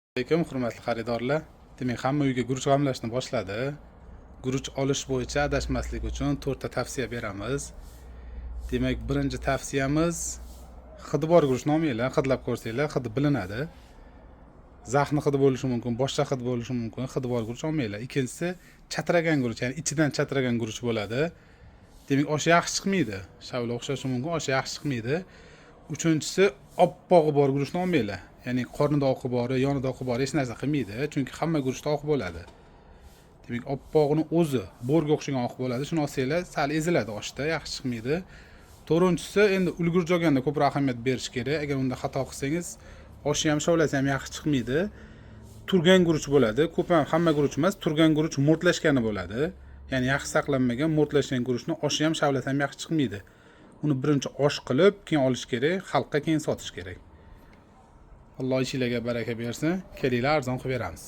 Assalomu alaykum hurmatli xaridorlar. Demak, hamma uyga guruch g'amlashni boshladi. Guruch olish bo'yicha adashmaslik uchun 4 ta tavsiya beramiz. Demak, birinchi tavsiyamiz hidi bor guruchni olmanglar, hidlab ko'rsanglar, hidi bilinadi. Zaxni hidi bo'lishi mumkin, boshqa hidi bo'lishi mumkin. Hidi bor guruch olmanglar. Ikkinchisi chatragan guruch, ya'ni ichidan chatragan guruch bo'ladi. Demak, osh yaxshi chiqmaydi. Shavla o'xshashi mumkin, osh yaxshi chiqmaydi. Uchinchisi oppog'i bor guruchni olmanglar. Ya'ni qornida oqi bori, yonida oqi bori hech narsa qilmaydi, chunki hamma guruchda oq bo'ladi. Demak, oppog'ini o'zi bo'rga o'xshagan oq bo'ladi. Shuni olsanglar, sal eziladi oshda, yaxshi chiqmaydi. To'rtinchisi, endi ulgurji olganda ko'proq ahamiyat berish kerak. Agar unda xato qilsangiz, oshi ham, shavlasi ham yaxshi chiqmaydi. Turgan guruch bo'ladi. Ko'p ham hamma guruch emas, turgan guruch mo'rtlashgani bo'ladi. Ya'ni yaxshi saqlanmagan, mo'rtlashgan guruchni oshi ham, shavlasi ham yaxshi chiqmaydi. Uni birinchi osh qilib, keyin olish kerak, xalqqa keyin sotish kerak. Alloh ishingizga baraka bersin. Kelinglar, arzon qilib beramiz.